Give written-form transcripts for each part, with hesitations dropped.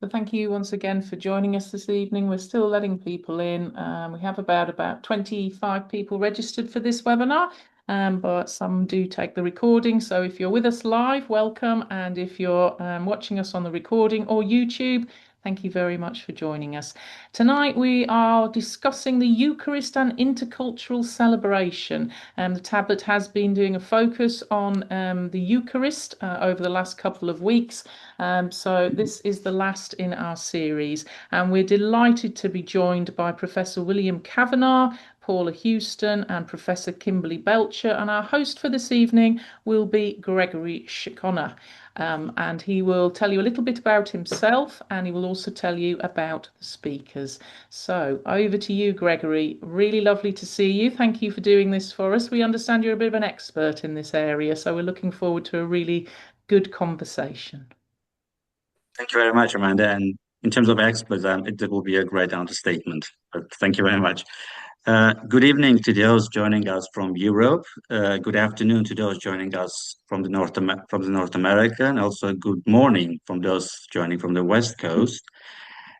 So thank you once again for joining us this evening. We're still letting people in. We have about 25 people registered for this webinar, but some do take the recording. So if you're with us live, welcome. And if you're watching us on the recording or YouTube, thank you very much for joining us. Tonight we are discussing the Eucharist and intercultural celebration. The tablet has been doing a focus on the Eucharist over the last couple of weeks. So this is the last in our series, and we're delighted to be joined by Professor Wiliam Cavanaugh, Paula Houston, and Professor Kimberly Belcher. And our host for this evening will be Gregory Shikona. And he will tell you a little bit about himself, and he will also tell you about the speakers. So over to you, Gregory. Really lovely to see you. Thank you for doing this for us. We understand you're a bit of an expert in this area, so we're looking forward to a really good conversation. Thank you very much, Amanda. And in terms of experts, it will be a great understatement. But thank you very much. Good evening to those joining us from Europe. Good afternoon to those joining us from the North America, and also good morning from those joining from the West Coast,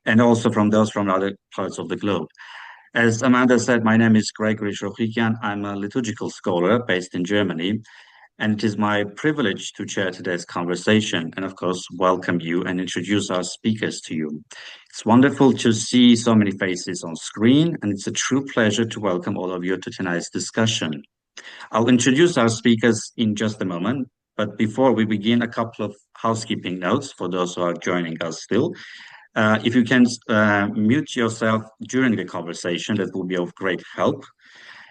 and also from those from other parts of the globe. As Amanda said, my name is Gregory Shokhikian. I'm a liturgical scholar based in Germany, and it is my privilege to chair today's conversation and, of course, welcome you and introduce our speakers to you. It's wonderful to see so many faces on screen, and it's a true pleasure to welcome all of you to tonight's discussion. I'll introduce our speakers in just a moment, but before we begin, a couple of housekeeping notes for those who are joining us still. If you can mute yourself during the conversation, that will be of great help.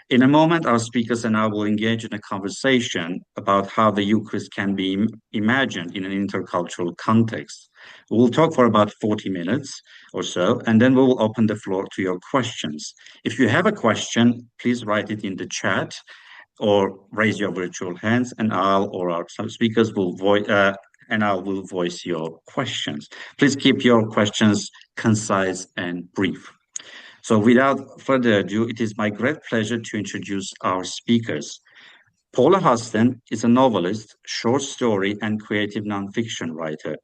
In a moment, our speakers and I will engage in a conversation about how the Eucharist can be imagined in an intercultural context. We'll talk for about 40 minutes or so, and then we will open the floor to your questions. If you have a question, please write it in the chat or raise your virtual hands, and I'll or our speakers will voice your questions. Please keep your questions concise and brief. So without further ado, it is my great pleasure to introduce our speakers. Paula Huston is a novelist, short story, and creative nonfiction writer.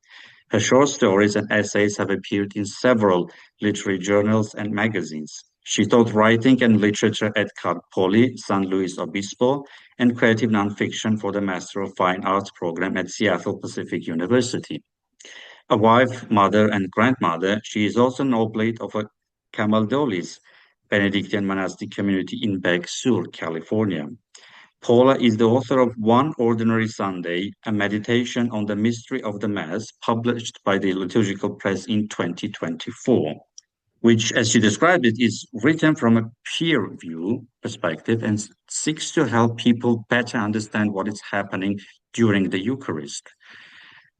Her short stories and essays have appeared in several literary journals and magazines. She taught writing and literature at Cal Poly, San Luis Obispo, and creative nonfiction for the Master of Fine Arts program at Seattle Pacific University. A wife, mother, and grandmother, she is also an oblate of a Camaldolese Benedictine monastic community in Beg Sur, California. Paula is the author of One Ordinary Sunday, a meditation on the mystery of the Mass, published by the Liturgical Press in 2024, which, as she described it, is written from a peer view perspective and seeks to help people better understand what is happening during the Eucharist.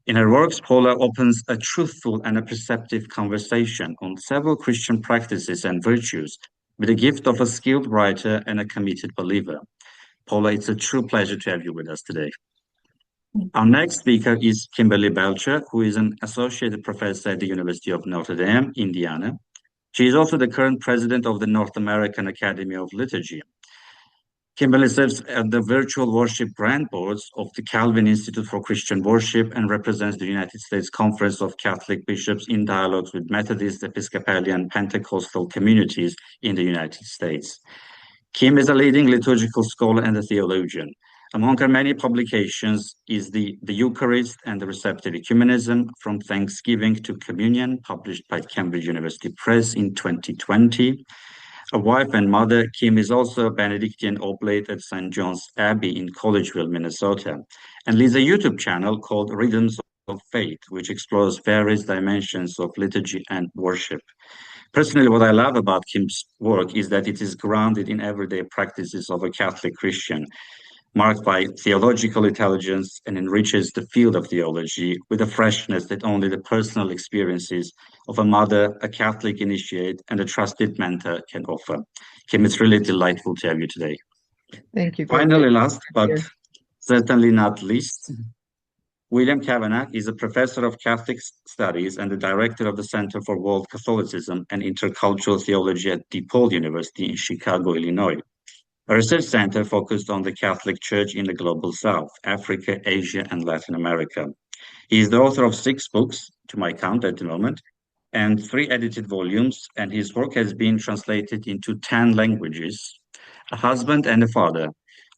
In her works, Paula opens a truthful and a perceptive conversation on several Christian practices and virtues with the gift of a skilled writer and a committed believer. Paula, it's a true pleasure to have you with us today. Our next speaker is Kimberly Belcher, who is an associate professor at the University of Notre Dame, Indiana. She is also the current president of the North American Academy of Liturgy. Kimberly serves at the virtual worship grant boards of the Calvin Institute for Christian Worship and represents the United States Conference of Catholic Bishops in dialogues with Methodist, Episcopalian, Pentecostal communities in the United States. Kim is a leading liturgical scholar and a theologian. Among her many publications is the Eucharist and the Receptive Ecumenism, From Thanksgiving to Communion, published by Cambridge University Press in 2020. A wife and mother, Kim is also a Benedictine oblate at St. John's Abbey in Collegeville, Minnesota, and leads a YouTube channel called Rhythms of Faith, which explores various dimensions of liturgy and worship. Personally, what I love about Kim's work is that it is grounded in everyday practices of a Catholic Christian, marked by theological intelligence, and enriches the field of theology with a freshness that only the personal experiences of a mother, a Catholic initiate, and a trusted mentor can offer. Kim, it's really delightful to have you today. Thank you. Finally, last but certainly not least, Wiliam Cavanaugh is a professor of Catholic Studies and the director of the Center for World Catholicism and Intercultural Theology at DePaul University in Chicago, Illinois. A research center focused on the Catholic Church in the Global South, Africa, Asia, and Latin America. He is the author of 6 books, to my count at the moment, and 3 edited volumes, and his work has been translated into 10 languages. A husband and a father,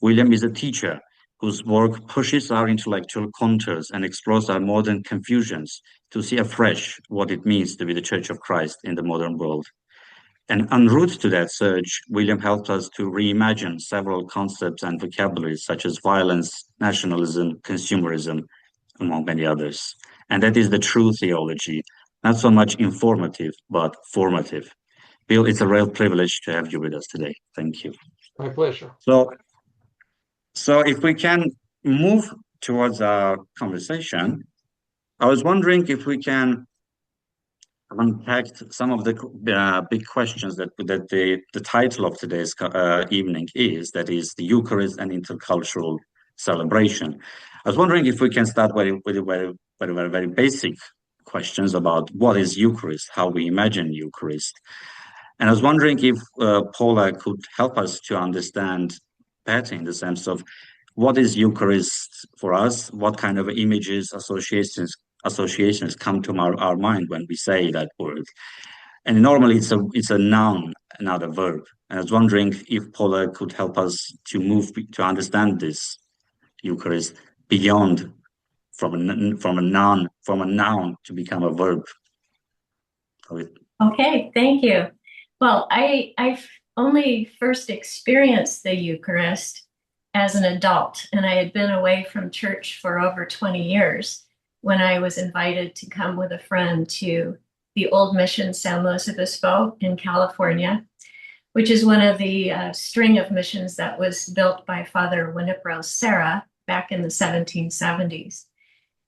Wiliam is a teacher whose work pushes our intellectual contours and explores our modern confusions to see afresh what it means to be the Church of Christ in the modern world. And en route to that search, Wiliam helped us to reimagine several concepts and vocabularies such as violence, nationalism, consumerism, among many others. And that is the true theology, not so much informative, but formative. Bill, it's a real privilege to have you with us today. Thank you. My pleasure. So if we can move towards our conversation, I was wondering if we can unpack some of the big questions that the title of today's evening is, that is the Eucharist and intercultural celebration. I was wondering if we can start with very basic questions about what is Eucharist, how we imagine Eucharist. And I was wondering if Paula could help us to understand better in the sense of what is Eucharist for us, what kind of images, associations come to our mind when we say that word. And normally it's a noun, not a verb. And I was wondering if Paula could help us to move to understand this Eucharist beyond from a noun to become a verb. Okay, thank you. Well, I've only first experienced the Eucharist as an adult, and I had been away from church for over 20 years when I was invited to come with a friend to the old mission San Luis Obispo in California, which is one of the string of missions that was built by Father Winipro Serra back in the 1770s.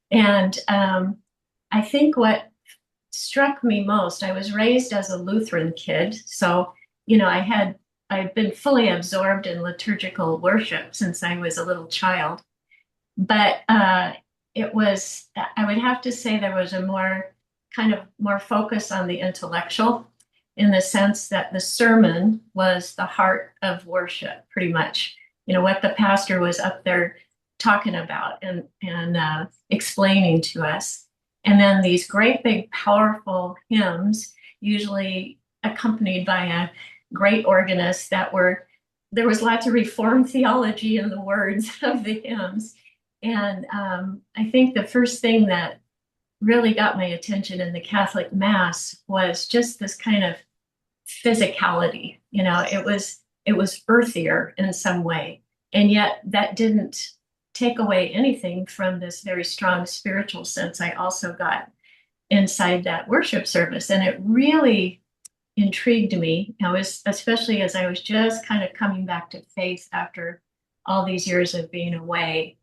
And I think what struck me most, I was raised as a Lutheran kid, so I'd been fully absorbed in liturgical worship since I was a little child. But it was, I would have to say there was a more focus on the intellectual, in the sense that the sermon was the heart of worship, pretty much. What the pastor was up there talking about and explaining to us. And then these great big powerful hymns, usually accompanied by a great organist there was lots of Reformed theology in the words of the hymns. And I think the first thing that really got my attention in the Catholic Mass was just this kind of physicality. It was earthier in some way. And yet that didn't take away anything from this very strong spiritual sense I also got inside that worship service. And it really intrigued me. Especially as I was just kind of coming back to faith after all these years of being away.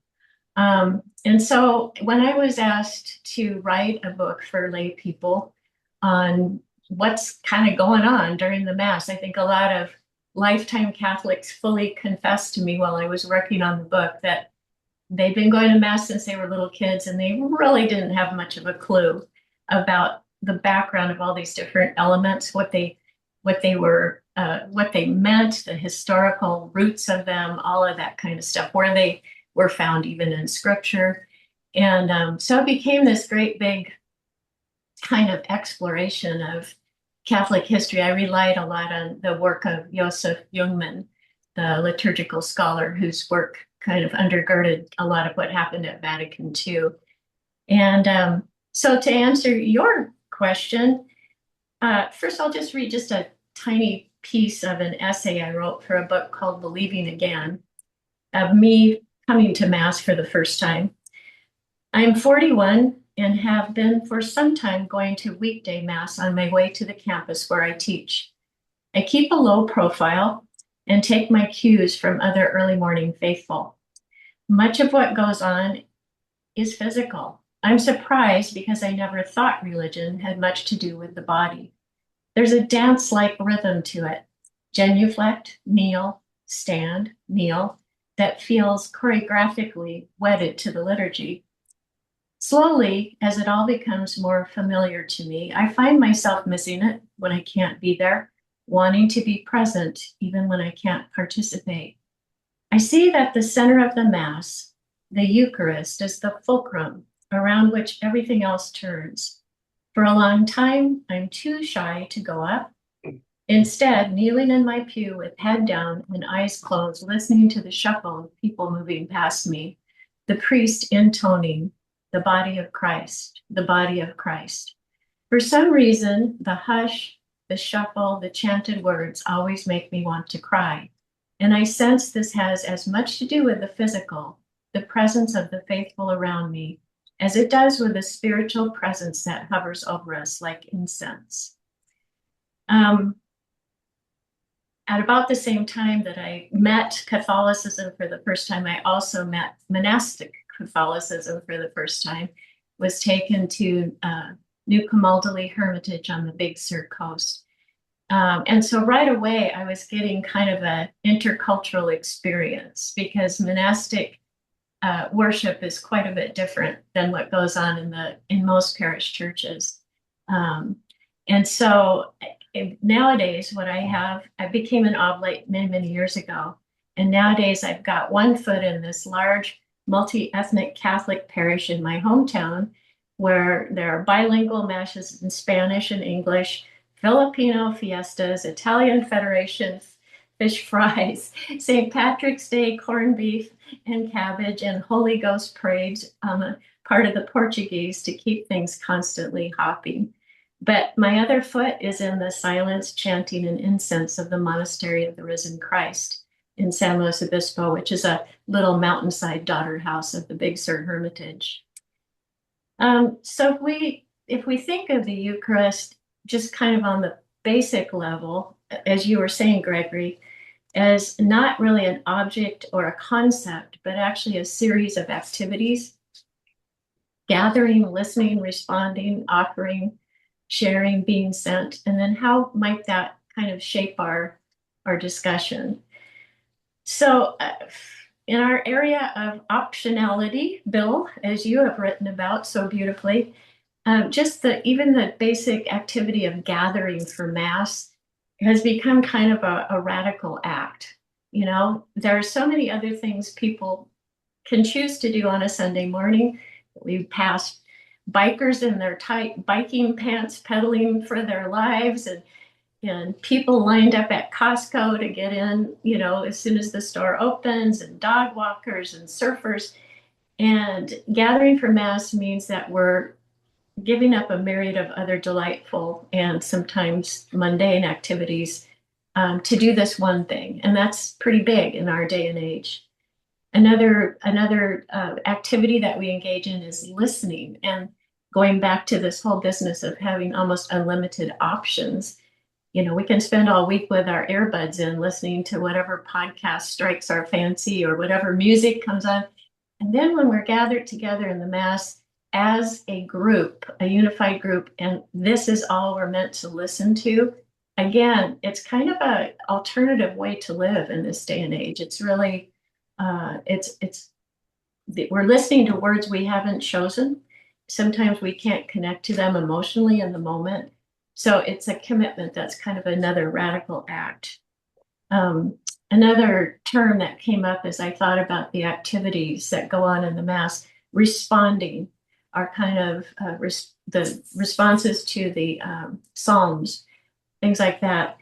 And so when I was asked to write a book for lay people on what's kind of going on during the Mass, I think a lot of lifetime Catholics fully confessed to me while I was working on the book that they'd been going to Mass since they were little kids, and they really didn't have much of a clue about the background of all these different elements, what they meant, the historical roots of them, all of that kind of stuff, where they were found even in Scripture. And so it became this great big kind of exploration of Catholic history. I relied a lot on the work of Joseph Jungmann, the liturgical scholar whose work kind of undergirded a lot of what happened at Vatican II. And so to answer your question, first I'll just read just a tiny piece of an essay I wrote for a book called Believing Again, of me coming to Mass for the first time. I'm 41 and have been for some time going to weekday Mass on my way to the campus where I teach. I keep a low profile and take my cues from other early morning faithful. Much of what goes on is physical. I'm surprised because I never thought religion had much to do with the body. There's a dance-like rhythm to it. Genuflect, kneel, stand, kneel, that feels choreographically wedded to the liturgy. Slowly, as it all becomes more familiar to me, I find myself missing it when I can't be there, wanting to be present even when I can't participate. I see that the center of the Mass, the Eucharist, is the fulcrum around which everything else turns. For a long time, I'm too shy to go up. Instead, kneeling in my pew with head down and eyes closed, listening to the shuffle of people moving past me, the priest intoning, the body of Christ, the body of Christ. For some reason, the hush, the shuffle, the chanted words always make me want to cry. And I sense this has as much to do with the physical, the presence of the faithful around me, as it does with the spiritual presence that hovers over us like incense. At about the same time that I met Catholicism for the first time, I also met monastic Catholicism for the first time, was taken to New Camaldoli Hermitage on the Big Sur coast. And so right away, I was getting kind of an intercultural experience because monastic worship is quite a bit different than what goes on in most parish churches. And so nowadays, I became an oblate many, many years ago. And nowadays I've got one foot in this large multi-ethnic Catholic parish in my hometown where there are bilingual masses in Spanish and English, Filipino fiestas, Italian Federation fish fries, St. Patrick's Day corned beef and cabbage, and Holy Ghost parades on the part of the Portuguese to keep things constantly hopping. But my other foot is in the silence, chanting, and incense of the Monastery of the Risen Christ in San Luis Obispo, which is a little mountainside daughter house of the Big Sur Hermitage. So if we think of the Eucharist just kind of on the basic level, as you were saying, Gregory, as not really an object or a concept, but actually a series of activities, gathering, listening, responding, offering, sharing, being sent, and then how might that kind of shape our discussion? So in our area of optionality, Bill, as you have written about so beautifully, just even the basic activity of gathering for Mass has become kind of a radical act. You know, there are so many other things people can choose to do on a Sunday morning. We pass bikers in their tight biking pants pedaling for their lives, and people lined up at Costco to get in, you know, as soon as the store opens, and dog walkers and surfers. And gathering for Mass means that we're giving up a myriad of other delightful and sometimes mundane activities to do this one thing. And that's pretty big in our day and age. Another activity that we engage in is listening, and going back to this whole business of having almost unlimited options. You know, we can spend all week with our earbuds in listening to whatever podcast strikes our fancy or whatever music comes on. And then when we're gathered together in the Mass as a group, a unified group, and this is all we're meant to listen to, again, it's kind of an alternative way to live in this day and age. It's really, we're listening to words we haven't chosen. Sometimes we can't connect to them emotionally in the moment. So it's a commitment that's kind of another radical act. Another term that came up as I thought about the activities that go on in the Mass, responding, are kind of the responses to the Psalms, things like that.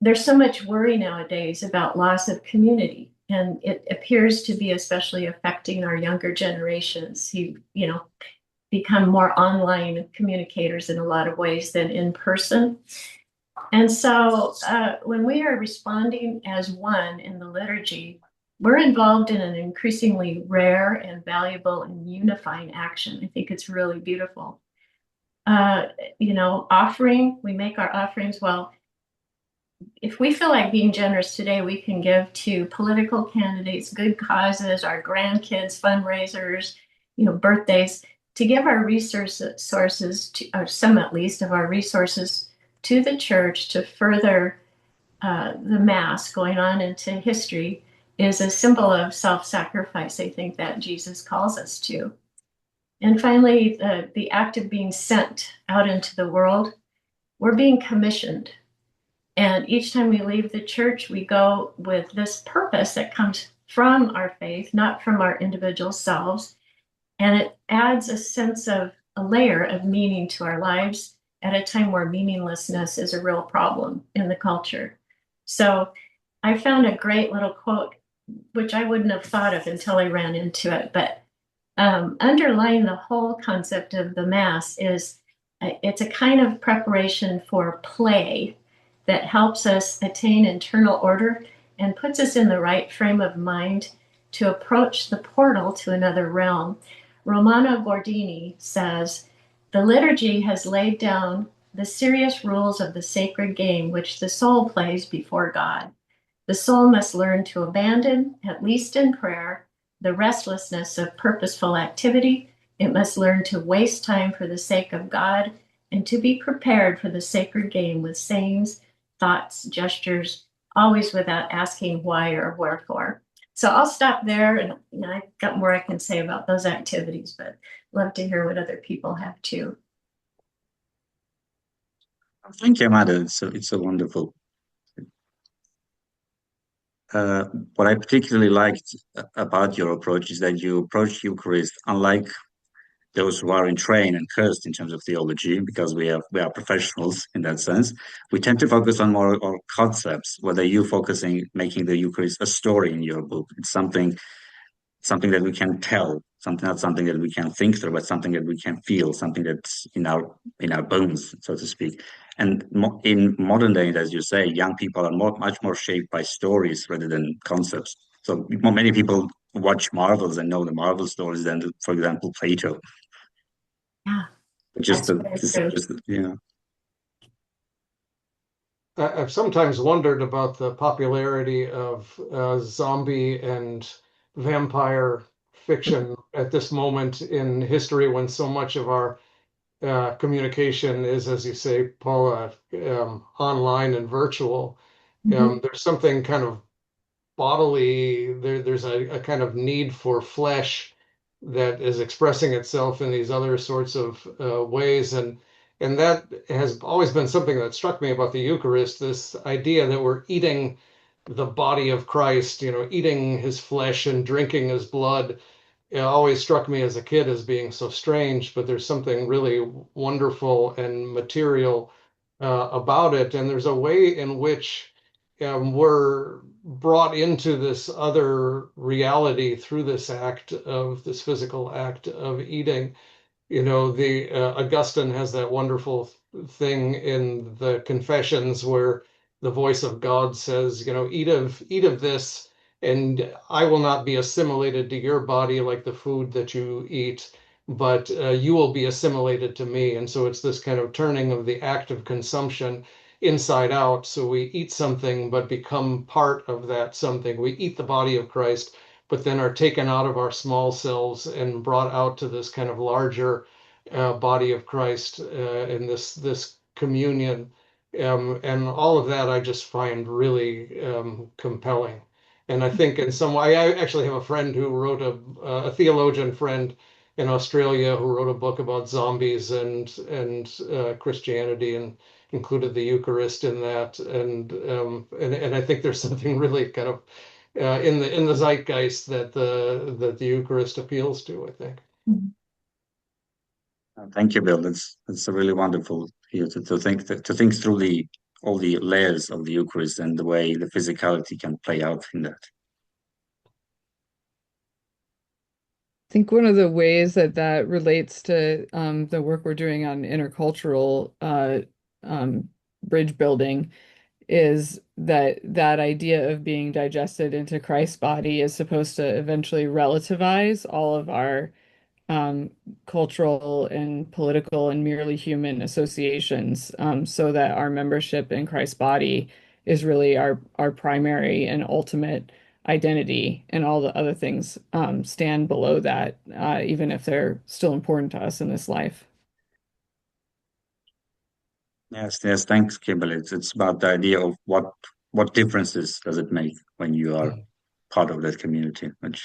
There's so much worry nowadays about loss of community, and it appears to be especially affecting our younger generations who, you know, become more online communicators in a lot of ways than in person. And so when we are responding as one in the liturgy, we're involved in an increasingly rare and valuable and unifying action. I think it's really beautiful. You know, offering, we make our offerings. Well, if we feel like being generous today, we can give to political candidates, good causes, our grandkids, fundraisers, you know, birthdays, to give our sources to, or some at least of our resources, to the church to further the Mass going on into history is a symbol of self-sacrifice, I think, that Jesus calls us to. And finally, the act of being sent out into the world, we're being commissioned. And each time we leave the church, we go with this purpose that comes from our faith, not from our individual selves. And it adds a sense of a layer of meaning to our lives at a time where meaninglessness is a real problem in the culture. So I found a great little quote, which I wouldn't have thought of until I ran into it. But underlying the whole concept of the Mass is it's a kind of preparation for play that helps us attain internal order and puts us in the right frame of mind to approach the portal to another realm. Romano Guardini says, the liturgy has laid down the serious rules of the sacred game which the soul plays before God. The soul must learn to abandon, at least in prayer, the restlessness of purposeful activity. It must learn to waste time for the sake of God and to be prepared for the sacred game with sayings, thoughts, gestures, always without asking why or wherefore. So I'll stop there, and I've got more I can say about those activities, but love to hear what other people have too. Thank you, Amanda. It's so wonderful. Uh, what I particularly liked about your approach is that you approach Eucharist unlike those who are in trained and cursed in terms of theology, because we are professionals in that sense. We tend to focus on more on concepts, whether you focusing making the Eucharist a story in your book. It's something that we can tell, something not something that we can think through, but something that we can feel, something that's in our bones, so to speak. And in modern days, as you say, young people are much more shaped by stories rather than concepts. So many people watch Marvels and know the Marvel stories than, for example, Plato. Yeah, Just that's very true. yeah. I've sometimes wondered about the popularity of zombie and vampire fiction at this moment in history when so much of our communication is, as you say, Paula, online and virtual. There's something kind of bodily, there's a kind of need for flesh that is expressing itself in these other sorts of ways. And that has always been something that struck me about the Eucharist, this idea that we're eating the body of Christ, eating his flesh and drinking his blood. It always struck me as a kid as being so strange, but there's something really wonderful and material about it. And there's a way in which we're brought into this other reality through this physical act of eating. The Augustine has that wonderful thing in the Confessions where the voice of God says, eat of this, and I will not be assimilated to your body like the food that you eat, but you will be assimilated to me. And so it's this kind of turning of the act of consumption inside out. So we eat something, but become part of that something. We eat the body of Christ, but then are taken out of our small selves and brought out to this kind of larger body of Christ in this communion. And all of that I just find really compelling. And I think in some way, I actually have a friend who wrote a theologian friend in Australia who wrote a book about zombies and Christianity and included the Eucharist in that. And I think there's something really kind of in the zeitgeist that the Eucharist appeals to, I think. Thank you, Bill. That's a really wonderful here to think through all the layers of the Eucharist and the way the physicality can play out in that. I think one of the ways that relates to the work we're doing on intercultural bridge building is that idea of being digested into Christ's body is supposed to eventually relativize all of our cultural and political and merely human associations, so that our membership in Christ's body is really our primary and ultimate identity, and all the other things stand below that, even if they're still important to us in this life. Yes, thanks, Kimberly. It's about the idea of what differences does it make when you are part of that community, which is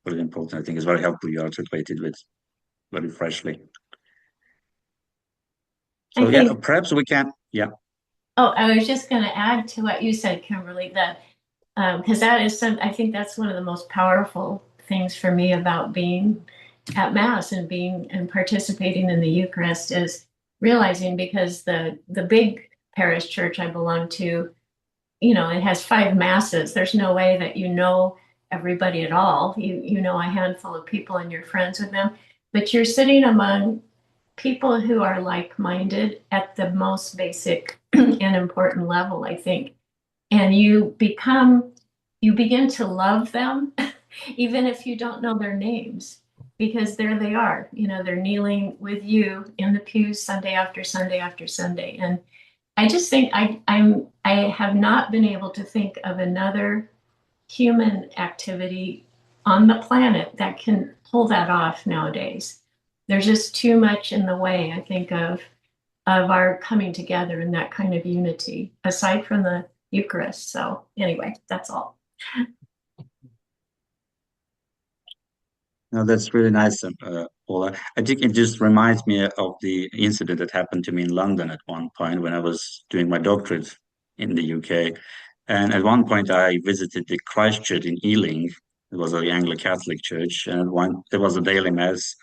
really important. I think is very helpful. You articulated with very freshly. So yeah, perhaps we can. Yeah. Oh, I was just going to add to what you said, Kimberly, that because I think that's one of the most powerful things for me about being at Mass and being and participating in the Eucharist is realizing, because the big parish church I belong to, it has 5 masses. There's no way that everybody at all. You know a handful of people and you're friends with them, but you're sitting among people who are like-minded at the most basic and important level, I think. And you begin to love them, even if you don't know their names, because there they are. They're kneeling with you in the pews Sunday after Sunday after Sunday. And I just think I have not been able to think of another human activity on the planet that can pull that off nowadays. There's just too much in the way, I think, of our coming together in that kind of unity, aside from the Eucharist. So anyway, that's all. No, that's really nice, Paula. I think it just reminds me of the incident that happened to me in London at one point when I was doing my doctorate in the UK. And at one point, I visited the Christ Church in Ealing. It was an Anglo-Catholic church, and there was a daily mass,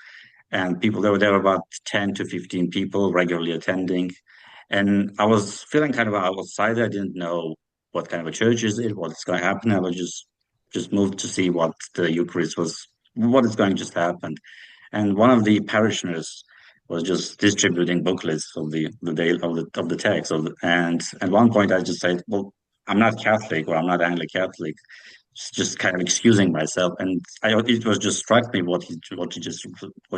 and there were about 10 to 15 people regularly attending. And I was feeling kind of outside. I didn't know what kind of a church is it, what's going to happen. I was just moved to see what the Eucharist was, what is going to just happen. And one of the parishioners was just distributing booklets of the day of the text. And at one point, I just said, "Well, I'm not Catholic, or I'm not Anglo-Catholic," just kind of excusing myself. And it was just struck me what you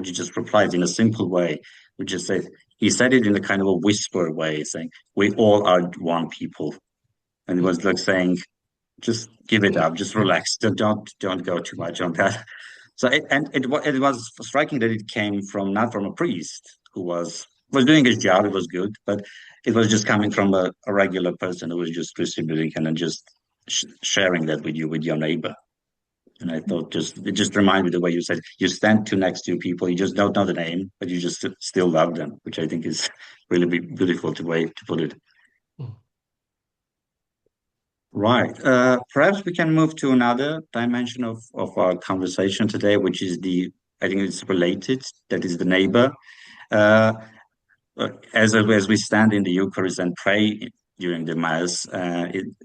just replied in a simple way, which is said he said it in a kind of a whisper way, saying, "We all are one people," and it was like saying, "Just give it up, just relax, don't go too much on that." So it was striking that it came from not from a priest who was doing his job. It was good, but it was just coming from a regular person who was just distributing and then just sharing that with your neighbor. And I thought it just reminded me the way you said you stand next to people, you just don't know the name, but you just still love them, which I think is really beautiful way to put it. Right. Perhaps we can move to another dimension of our conversation today, which is I think it's related, that is the neighbor. Uh, as we stand in the Eucharist and pray during the Mass,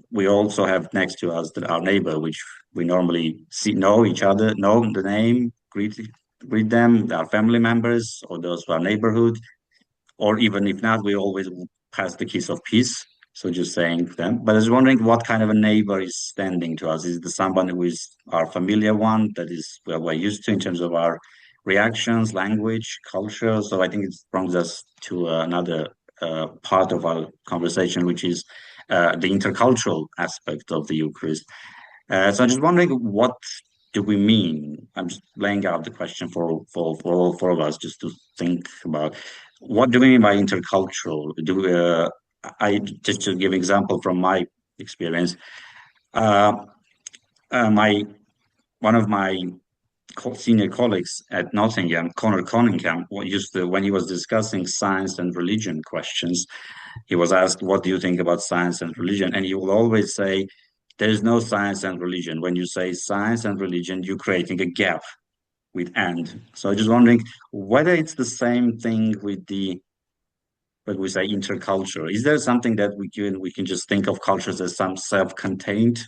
we also have next to us our neighbor, which we normally know each other, know the name, greet them, our family members, or those from our neighborhood, or even if not, we always pass the kiss of peace. So just saying them. But I was wondering what kind of a neighbor is standing to us. Is it someone who is our familiar one, that is we're used to in terms of our reactions, language, culture? So I think it brings us to another part of our conversation, which is the intercultural aspect of the Eucharist. So I'm just wondering, what do we mean? I'm just laying out the question for all four of us just to think about. What do we mean by intercultural? I just to give example from my experience. My one of my senior colleagues at Nottingham, Conor Cunningham, when he was discussing science and religion questions, he was asked, "What do you think about science and religion?" And he will always say, "There's no science and religion. When you say science and religion, you're creating a gap with and." So I'm just wondering whether it's the same thing with but we say intercultural. Is there something that we can just think of cultures as some self-contained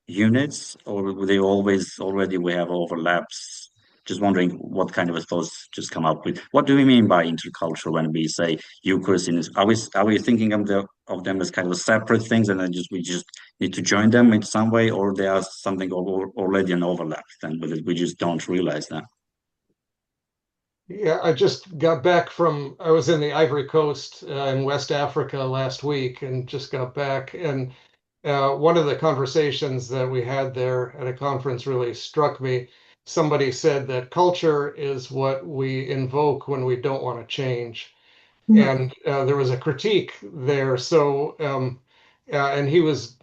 units, or will they already we have overlaps? Just wondering what kind of thoughts just come up with. What do we mean by intercultural when we say Eucharist? Are we thinking of them as kind of separate things, and then we just need to join them in some way, or they are something already an overlap, and we just don't realize that? Yeah, I just got back I was in the Ivory Coast in West Africa last week and just got back. And one of the conversations that we had there at a conference really struck me. Somebody said that culture is what we invoke when we don't want to change. And there was a critique there. So, and he was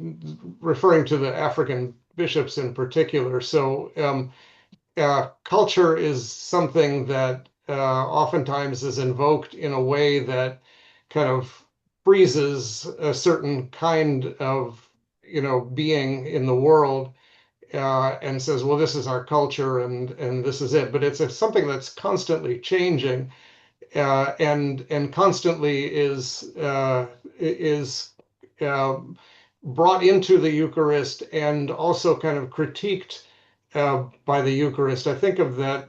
referring to the African bishops in particular. So, culture is something that oftentimes is invoked in a way that kind of freezes a certain kind of being in the world, and says, well, this is our culture and this is it. But it's something that's constantly changing, and constantly is uh, brought into the Eucharist and also kind of critiqued by the Eucharist. I think of that.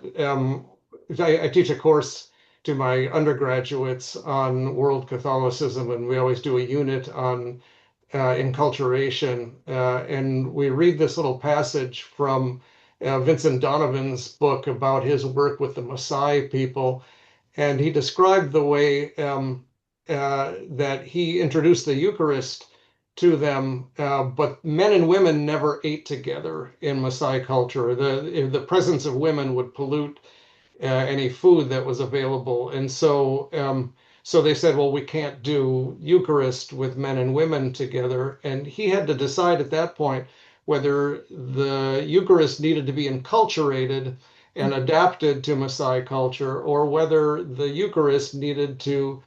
I teach a course to my undergraduates on world Catholicism, and we always do a unit on enculturation. And we read this little passage from Vincent Donovan's book about his work with the Maasai people. And he described the way that he introduced the Eucharist to them, but men and women never ate together in Maasai culture. The presence of women would pollute any food that was available. And so they said, well, we can't do Eucharist with men and women together. And he had to decide at that point whether the Eucharist needed to be enculturated and adapted to Maasai culture, or whether the Eucharist needed to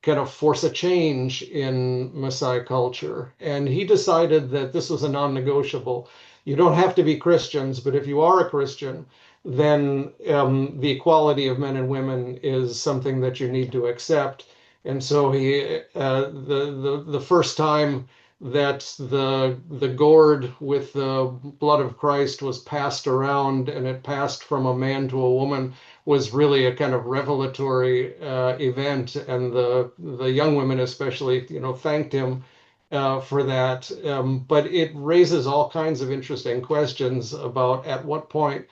kind of force a change in Maasai culture. And he decided that this was a non-negotiable. You don't have to be Christians, but if you are a Christian, then the equality of men and women is something that you need to accept. And so the first time that the gourd with the blood of Christ was passed around, and it passed from a man to a woman, was really a kind of revelatory event, and the young women especially, thanked him for that. But it raises all kinds of interesting questions about at what point,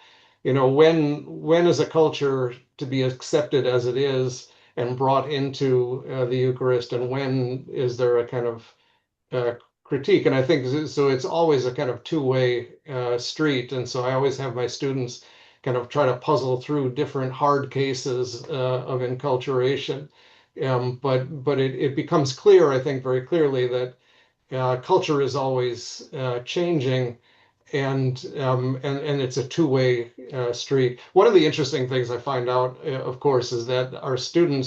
when is a culture to be accepted as it is and brought into the Eucharist, and when is there a kind of uh, critique? And I think so. It's always a kind of two-way street, and so I always have my students kind of try to puzzle through different hard cases of enculturation. But it becomes clear, I think, very clearly that culture is always changing, and it's a two-way street. One of the interesting things I find out, of course, is that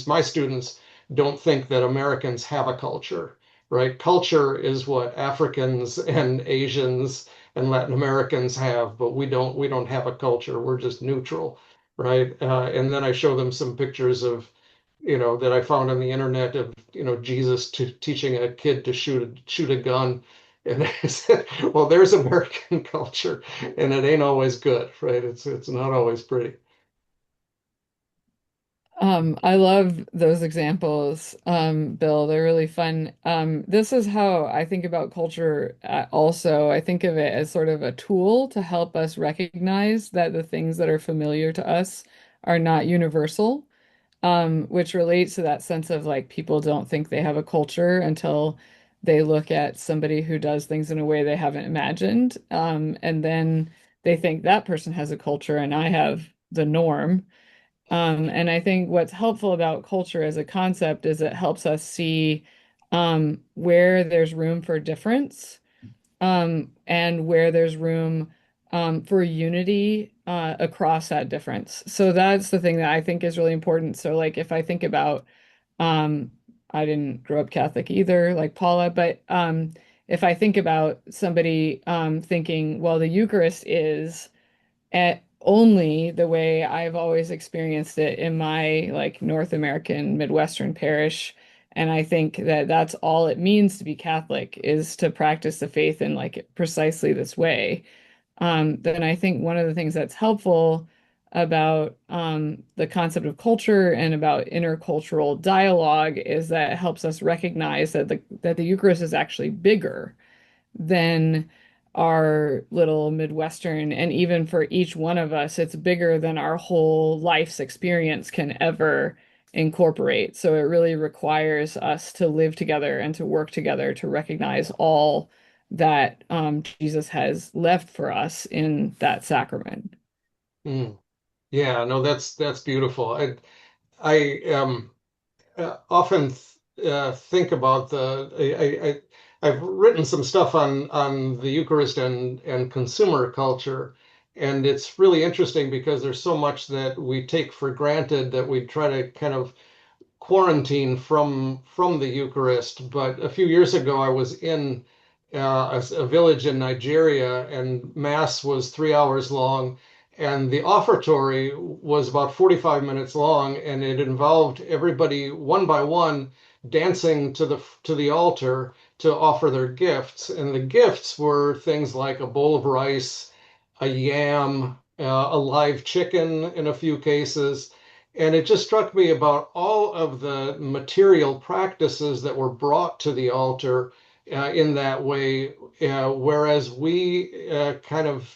my students, don't think that Americans have a culture, right? Culture is what Africans and Asians and Latin Americans have, but we don't have a culture. We're just neutral, right? And then I show them some pictures of, that I found on the internet of, Jesus teaching a kid to shoot a gun. And I said, well, there's American culture, and it ain't always good, right? It's not always pretty. I love those examples, Bill. They're really fun. This is how I think about culture also. I think of it as sort of a tool to help us recognize that the things that are familiar to us are not universal, which relates to that sense of like people don't think they have a culture until they look at somebody who does things in a way they haven't imagined. And then they think that person has a culture and I have the norm. And I think what's helpful about culture as a concept is it helps us see where there's room for difference, and where there's room for unity across that difference. So that's the thing that I think is really important. So, like, if I think about, um, I didn't grow up Catholic either, like Paula, but if I think about somebody thinking, well, the Eucharist is at only the way I've always experienced it in my like North American Midwestern parish. And I think that that's all it means to be Catholic is to practice the faith in like precisely this way. Then I think one of the things that's helpful about the concept of culture and about intercultural dialogue is that it helps us recognize that the Eucharist is actually bigger than our little Midwestern. And even for each one of us, it's bigger than our whole life's experience can ever incorporate. So it really requires us to live together and to work together to recognize all that Jesus has left for us in that sacrament. Mm. Yeah, no, that's beautiful. I often think about I've written some stuff on the Eucharist and consumer culture, and it's really interesting because there's so much that we take for granted that we try to kind of quarantine from the Eucharist. But a few years ago, I was in a village in Nigeria, and Mass was 3 hours long, and the offertory was about 45 minutes long, and it involved everybody one by one dancing to the altar to offer their gifts. And the gifts were things like a bowl of rice, a yam, a live chicken in a few cases. And it just struck me about all of the material practices that were brought to the altar in that way, whereas we kind of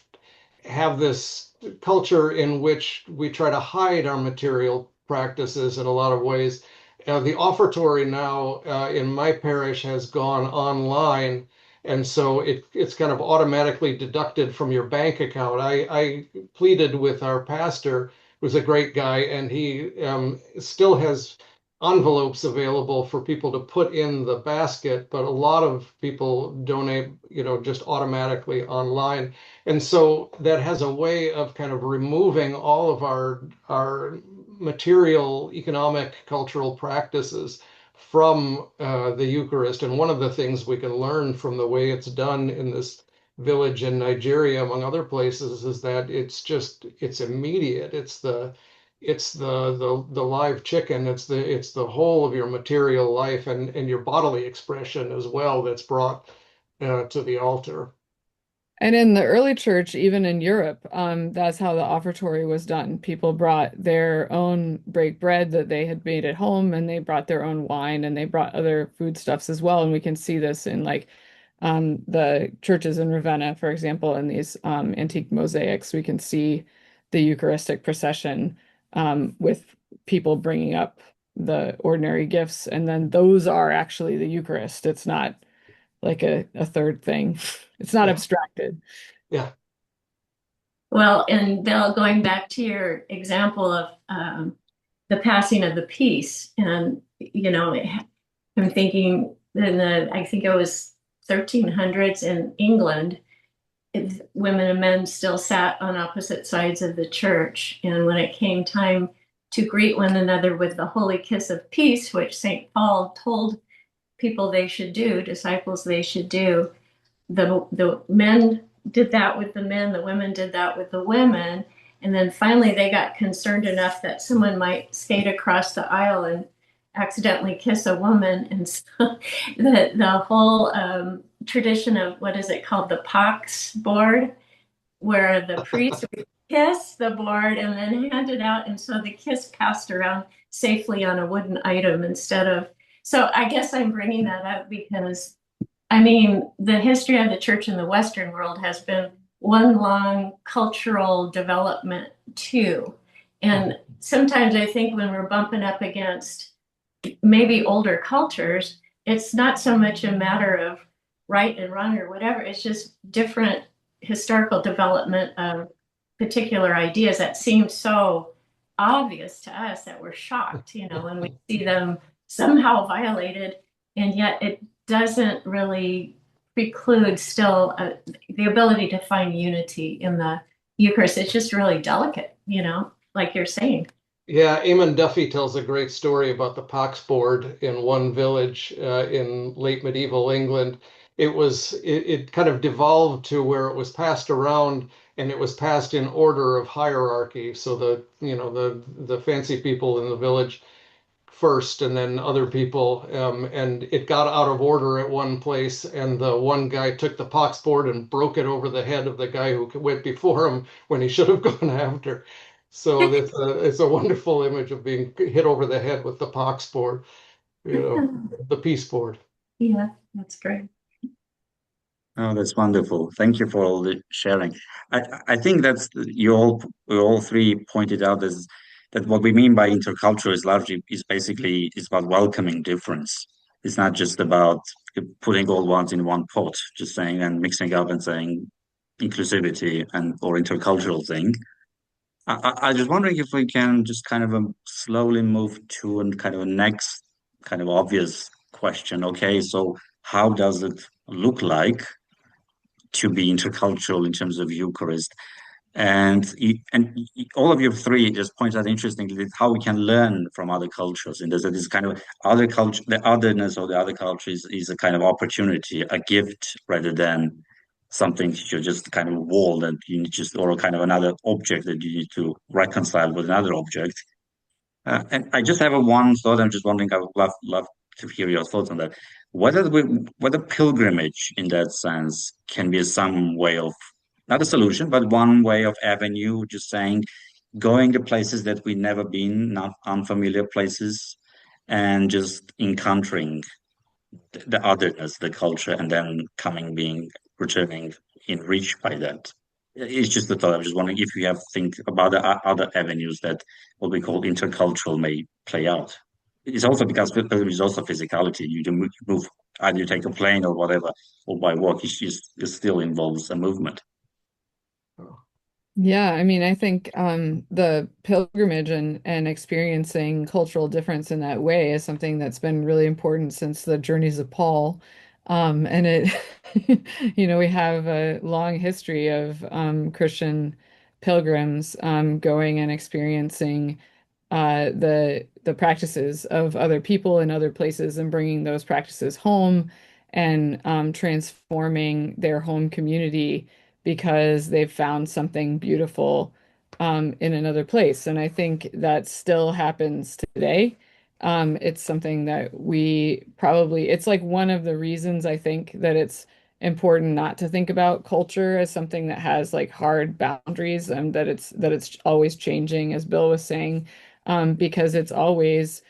have this culture in which we try to hide our material practices in a lot of ways. The offertory now in my parish has gone online, and so it's kind of automatically deducted from your bank account. I pleaded with our pastor, who's a great guy, and he still has envelopes available for people to put in the basket, but a lot of people donate, just automatically online. And so that has a way of kind of removing all of our material, economic, cultural practices from the Eucharist. And one of the things we can learn from the way it's done in this village in Nigeria, among other places, is that it's immediate. It's the live chicken. It's the whole of your material life and your bodily expression as well that's brought to the altar. And in the early church, even in Europe, that's how the offertory was done. People brought their own break bread that they had made at home, and they brought their own wine, and they brought other foodstuffs as well. And we can see this in like the churches in Ravenna, for example, in these antique mosaics. We can see the Eucharistic procession with people bringing up the ordinary gifts, and then those are actually the Eucharist. It's not like a third thing. It's not Yeah. abstracted. Yeah. Well, and Bill, going back to your example of the passing of the peace, and I'm thinking I think it was 1300s in England, women and men still sat on opposite sides of the church, and when it came time to greet one another with the holy kiss of peace, which St. Paul told people they should do, disciples they should do, the men did that with the men, the women did that with the women, and then finally they got concerned enough that someone might skate across the aisle and accidentally kiss a woman, and so the whole tradition of, what is it called, the pox board, where the priest would kiss the board and then hand it out, and so the kiss passed around safely on a wooden item instead of. So I guess I'm bringing that up because, I mean, the history of the church in the Western world has been one long cultural development too. And sometimes I think when we're bumping up against maybe older cultures, it's not so much a matter of right and wrong or whatever. It's just different historical development of particular ideas that seem so obvious to us that we're shocked, when we see them somehow violated, and yet it doesn't really preclude still the ability to find unity in the Eucharist. It's just really delicate, like you're saying. Yeah, Eamon Duffy tells a great story about the pox board in one village in late medieval England. It kind of devolved to where it was passed around, and it was passed in order of hierarchy. So the fancy people in the village first, and then other people. And it got out of order at one place, and the one guy took the pox board and broke it over the head of the guy who went before him when he should have gone after. So it's a wonderful image of being hit over the head with the pox board, the peace board. Yeah, that's great. Oh, that's wonderful. Thank you for all the sharing. I think that's you all three pointed out is that what we mean by intercultural is basically is about welcoming difference. It's not just about putting all ones in one pot, just saying and mixing up and saying inclusivity and or intercultural thing. I just wondering if we can just kind of slowly move to a kind of a next kind of obvious question. Okay, so how does it look like to be intercultural in terms of Eucharist? All of you three just point out interestingly how we can learn from other cultures, and there's this kind of other culture, the otherness of the other culture is a kind of opportunity, a gift rather than something you're just kind of a wall that you need just or kind of another object that you need to reconcile with another object. And I just have a one thought. I'm just wondering. I would love to hear your thoughts on that. Whether pilgrimage in that sense can be some way of not a solution, but one way of avenue. Just saying, going to places that we've never been, not unfamiliar places, and just encountering the otherness, the culture, and then returning enriched by that. It's just a thought. I'm just wondering if you have think about the other avenues that what we call intercultural may play out. It's also because pilgrimage is also physicality. You do move, either you take a plane or whatever, or by walk. It still involves a movement. Yeah, I mean, I think the pilgrimage and experiencing cultural difference in that way is something that's been really important since the journeys of Paul. And we have a long history of Christian pilgrims going and experiencing the practices of other people in other places and bringing those practices home and transforming their home community because they've found something beautiful in another place. And I think that still happens today. It's something that it's like one of the reasons I think that it's important not to think about culture as something that has like hard boundaries and that it's always changing, as Bill was saying, because it's always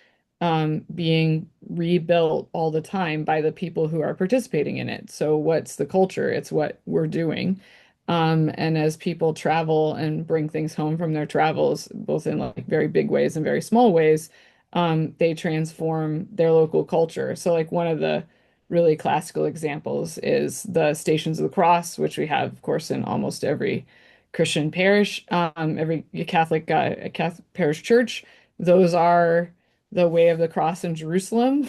being rebuilt all the time by the people who are participating in it. So what's the culture? It's what we're doing. And as people travel and bring things home from their travels, both in like very big ways and very small ways, they transform their local culture. So like one of the really classical examples is the Stations of the Cross, which we have, of course, in almost every Christian parish, every Catholic parish church. Those are the way of the cross in Jerusalem,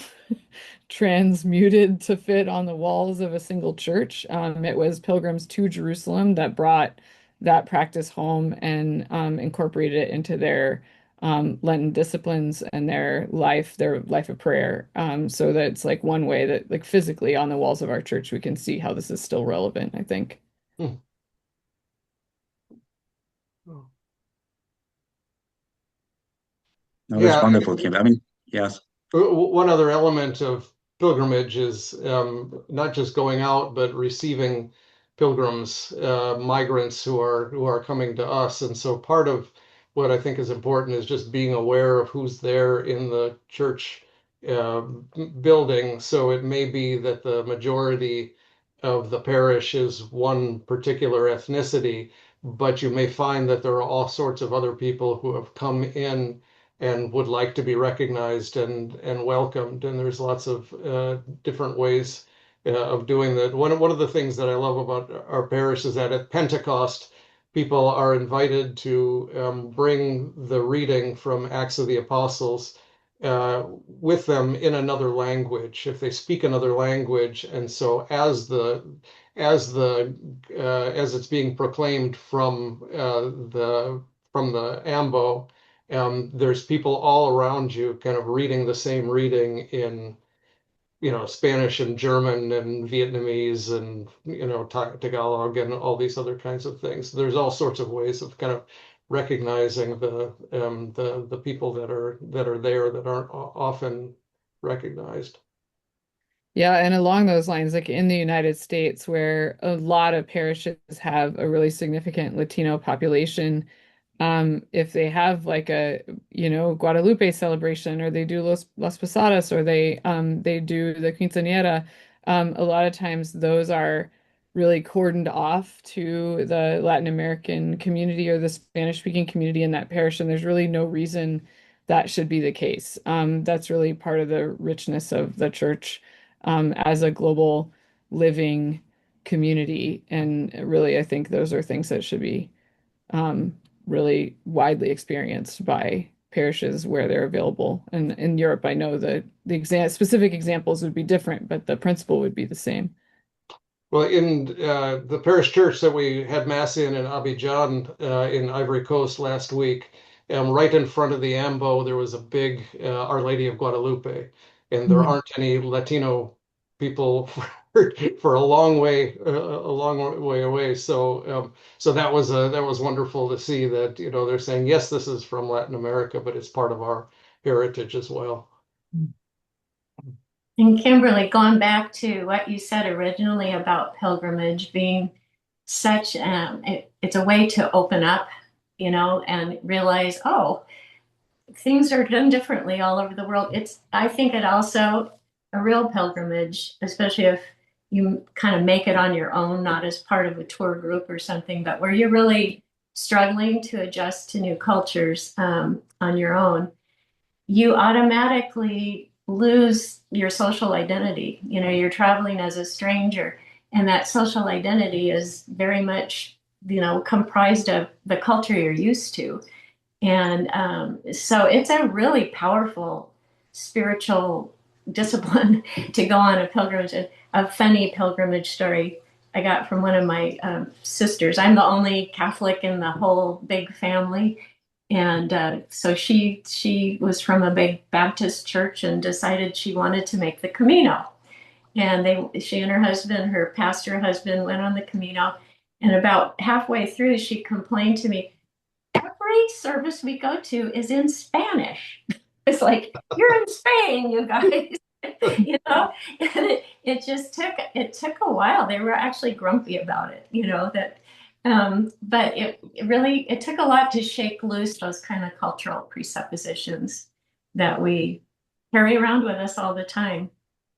transmuted to fit on the walls of a single church. It was pilgrims to Jerusalem that brought that practice home and incorporated it into their Lenten disciplines and their life of prayer. So that it's like one way that, like physically on the walls of our church, we can see how this is still relevant, I think. Hmm. Oh. No, that's Yeah, wonderful, Kim. I mean, yes. one other element of pilgrimage is not just going out, but receiving pilgrims, migrants who are coming to us. And so part of what I think is important is just being aware of who's there in the church uh, building. So it may be that the majority of the parish is one particular ethnicity, but you may find that there are all sorts of other people who have come in and would like to be recognized and welcomed. And there's lots of different ways of doing that. One of the things that I love about our parish is that at Pentecost, people are invited to bring the reading from Acts of the Apostles with them in another language if they speak another language. And so as it's being proclaimed from the ambo, there's people all around you kind of reading the same reading in, Spanish and German and Vietnamese and, Tagalog and all these other kinds of things. There's all sorts of ways of kind of recognizing the people that are there that aren't often recognized. Yeah, and along those lines, like in the United States, where a lot of parishes have a really significant Latino population, if they have like a, Guadalupe celebration, or they do Las Posadas, or they do the quinceañera, a lot of times those are really cordoned off to the Latin American community or the Spanish speaking community in that parish, and there's really no reason that should be the case. That's really part of the richness of the church as a global living community, and really, I think those are things that should be really widely experienced by parishes where they're available. And in Europe, I know that the specific examples would be different, but the principle would be the same. Well, in the parish church that we had mass in Abidjan in Ivory Coast last week, right in front of the ambo, there was a big Our Lady of Guadalupe, and there Mm. aren't any Latino people for a long way away. So that was wonderful to see that, they're saying, yes, this is from Latin America, but it's part of our heritage as well. And Kimberly, going back to what you said originally about pilgrimage being such, it's a way to open up, and realize, oh, things are done differently all over the world. I think it also a real pilgrimage, especially if you kind of make it on your own, not as part of a tour group or something, but where you're really struggling to adjust to new cultures on your own, you automatically lose your social identity. You're traveling as a stranger, and that social identity is very much, comprised of the culture you're used to. And so it's a really powerful spiritual discipline to go on a pilgrimage. A funny pilgrimage story I got from one of my sisters. I'm the only Catholic in the whole big family. And so she was from a big Baptist church and decided she wanted to make the Camino. And she and her husband, her pastor husband, went on the Camino. And about halfway through, she complained to me, every service we go to is in Spanish. It's like, you're in Spain, you guys. And it took a while. They were actually grumpy about it, that but it took a lot to shake loose those kind of cultural presuppositions that we carry around with us all the time.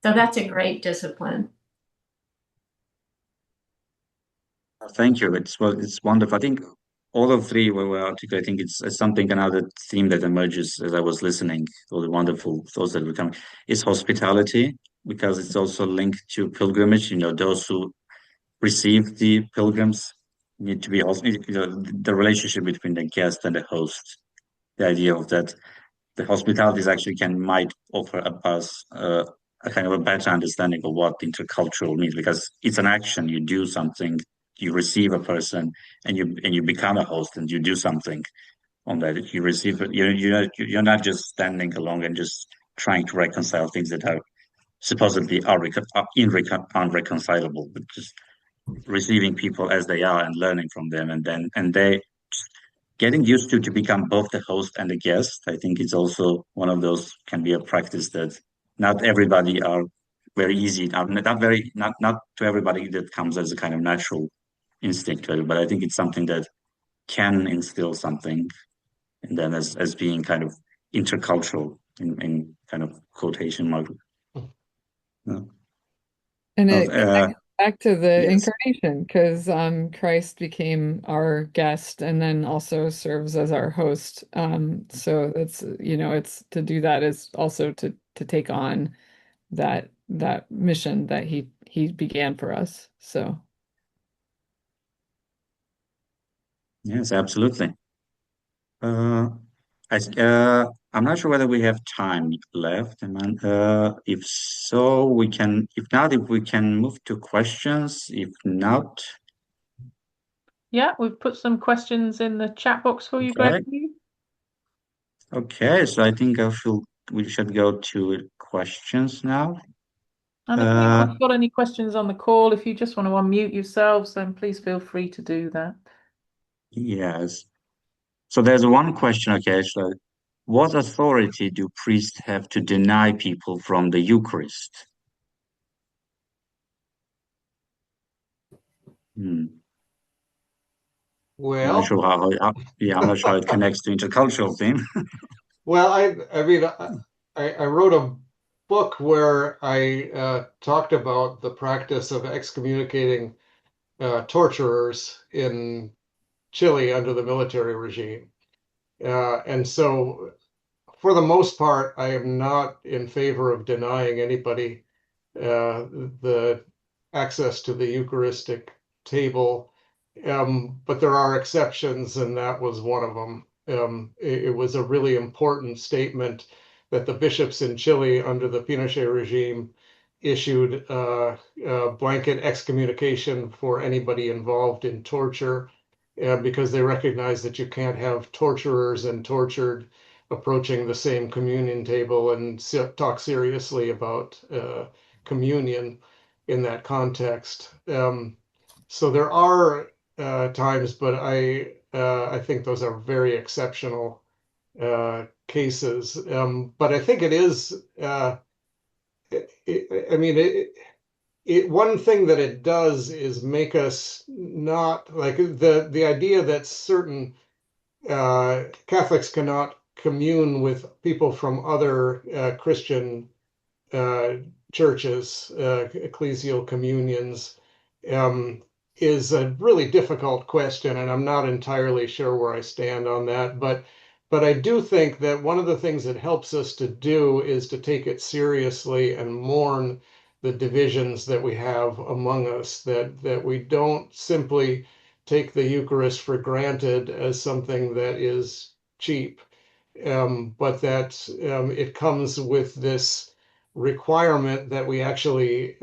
So that's a great discipline. Thank you. It's wonderful. I think all of three were articulating. It's something, another theme that emerges as I was listening. All the wonderful thoughts that were coming is hospitality, because it's also linked to pilgrimage. Those who receive the pilgrims need to be also, the relationship between the guest and the host. The idea of that the hospitality is actually might offer us a kind of a better understanding of what intercultural means, because it's an action. You do something, you receive a person, and you become a host, and you do something on that. You receive it. You're not just standing along and just trying to reconcile things that are supposedly unreconcilable, but just receiving people as they are and learning from them, and they getting used to become both the host and the guest. I think it's also one of those, can be a practice that not everybody are very easy, not to everybody that comes as a kind of natural instinct to it, but I think it's something that can instill something, and then as being kind of intercultural in kind of quotation mark. No. And it connects back to the Yes. incarnation, because Christ became our guest and then also serves as our host. So it's it's to do that is also to take on that mission that he began for us. So Yes, absolutely. Uh, I'm not sure whether we have time left, Amanda. If so, we can. If not, if we can move to questions. If not, Yeah, we've put some questions in the chat box for you, okay. Gregory. Okay, so I think we should go to questions now. And if anyone's got any questions on the call, if you just want to unmute yourselves, then please feel free to do that. Yes. So there's one question. Okay, so what authority do priests have to deny people from the Eucharist? Hmm. I'm not Well, sure yeah, I'm not sure how it connects to intercultural theme. well, I mean, I wrote a book where I talked about the practice of excommunicating torturers in Chile under the military regime. And so, for the most part, I am not in favor of denying anybody the access to the Eucharistic table. But there are exceptions, and that was one of them. It was a really important statement that the bishops in Chile under the Pinochet regime issued blanket excommunication for anybody involved in torture because they recognize that you can't have torturers and tortured approaching the same communion table and talk seriously about communion in that context. So there are times, but I think those are very exceptional cases. But I think it is. I mean, one thing that it does is make us not like the idea that certain Catholics cannot commune with people from other Christian churches, ecclesial communions, is a really difficult question, and I'm not entirely sure where I stand on that. But I do think that one of the things it helps us to do is to take it seriously and mourn the divisions that we have among us, that we don't simply take the Eucharist for granted as something that is cheap, but that it comes with this requirement that we actually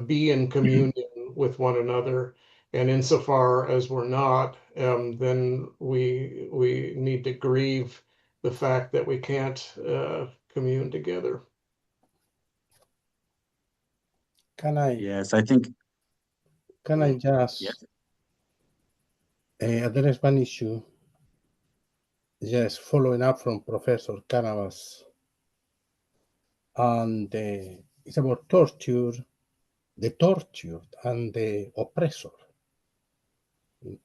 be in communion with one another. And insofar as we're not, then we need to grieve the fact that we can't commune together. Yes, I think. Can I just Yes. address one issue? Yes, following up from Professor Canavas, and it's about torture, the tortured and the oppressor.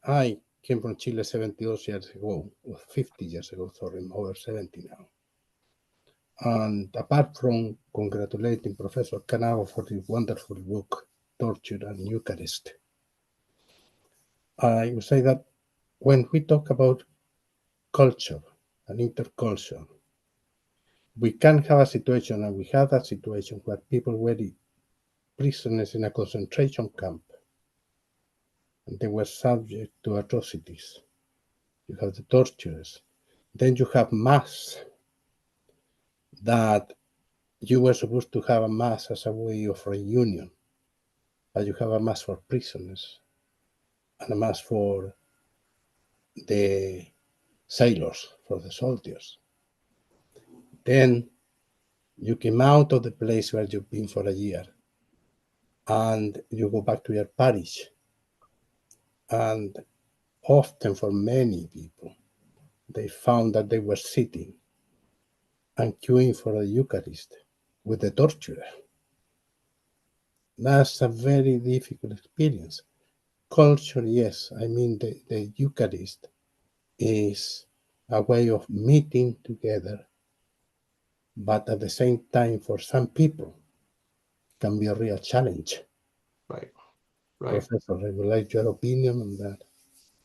I came from Chile 72 years ago, or 50 years ago, sorry, I'm over 70 now. And apart from congratulating Professor Cavanaugh for his wonderful book, Torture and Eucharist, I would say that when we talk about culture and interculture, we can have a situation, and we had that situation, where people were prisoners in a concentration camp, and they were subject to atrocities. You have the torturers. Then you have Mass, that you were supposed to have a Mass as a way of reunion, but you have a Mass for prisoners and a Mass for the sailors, for the soldiers. Then you came out of the place where you've been for a year, and you go back to your parish. And often for many people, they found that they were sitting and queuing for the Eucharist with the torturer. That's a very difficult experience. Culture, yes, I mean the Eucharist is a way of meeting together, but at the same time, for some people, can be a real challenge. Right. Professor, I would like your opinion on that.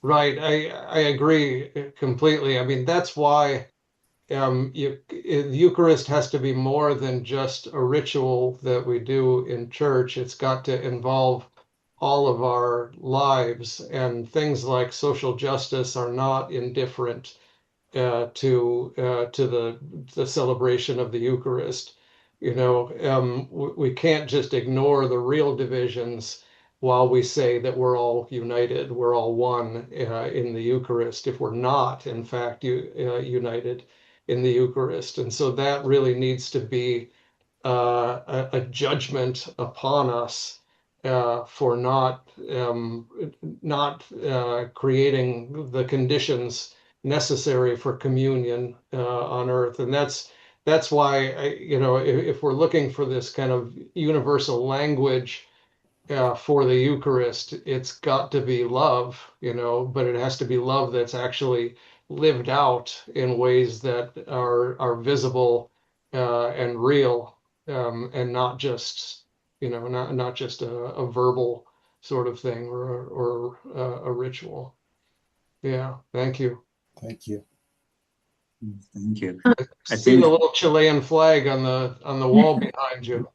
Right, I agree completely. I mean, that's why the Eucharist has to be more than just a ritual that we do in church. It's got to involve all of our lives, and things like social justice are not indifferent to the celebration of the Eucharist. You know, we can't just ignore the real divisions while we say that we're all united, we're all one in the Eucharist, if we're not, in fact, united in the Eucharist. And so that really needs to be a judgment upon us for not creating the conditions necessary for communion on earth. And that's why, if we're looking for this kind of universal language for the Eucharist, it's got to be love, but it has to be love that's actually lived out in ways that are visible and real, and not just, not just a verbal sort of thing or a ritual. Yeah, thank you. Thank you. Thank you. I see the little Chilean flag on the wall behind you.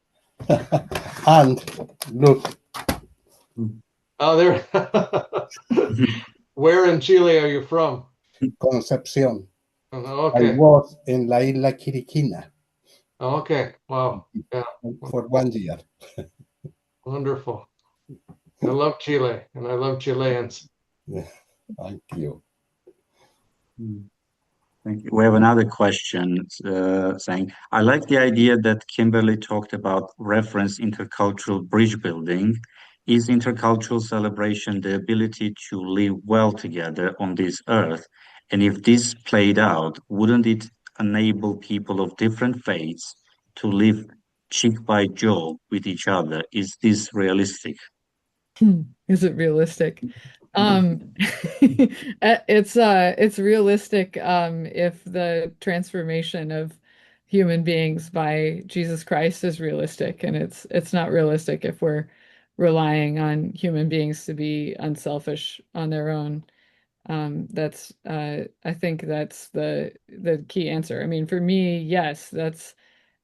And look. Oh, there. Where in Chile are you from? Concepción. Okay. I was in La Isla Quiriquina. Okay. Wow. Yeah. for 1 year. Wonderful. I love Chile and I love Chileans. Yeah, thank you. Thank you. We have another question saying, I like the idea that Kimberly talked about reference intercultural bridge building. Is intercultural celebration the ability to live well together on this earth? And if this played out, wouldn't it enable people of different faiths to live cheek by jowl with each other? Is this realistic? Is it realistic? It's realistic if the transformation of human beings by Jesus Christ is realistic, and it's not realistic if we're relying on human beings to be unselfish on their own. That's I think that's the key answer. I mean, for me, yes, that's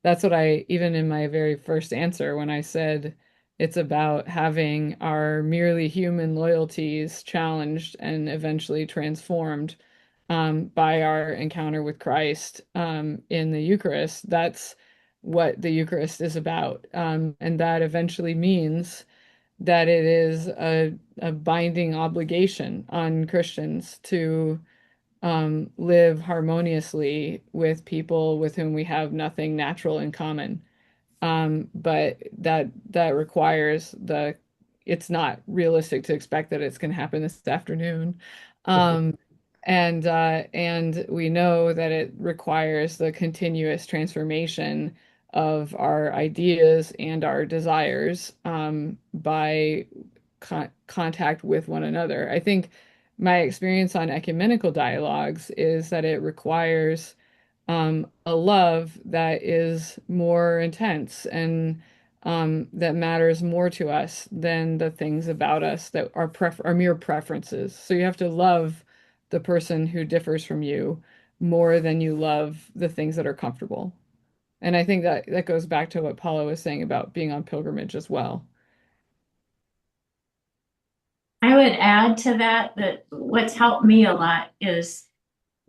what I, even in my very first answer, when I said it's about having our merely human loyalties challenged and eventually transformed by our encounter with Christ in the Eucharist. That's what the Eucharist is about. And that eventually means that it is a binding obligation on Christians to live harmoniously with people with whom we have nothing natural in common. But that requires it's not realistic to expect that it's going to happen this afternoon. Um, and we know that it requires the continuous transformation of our ideas and our desires by contact with one another. I think my experience on ecumenical dialogues is that it requires a love that is more intense and that matters more to us than the things about us that are mere preferences. So you have to love the person who differs from you more than you love the things that are comfortable. And I think that goes back to what Paula was saying about being on pilgrimage as well. I would add to that what's helped me a lot is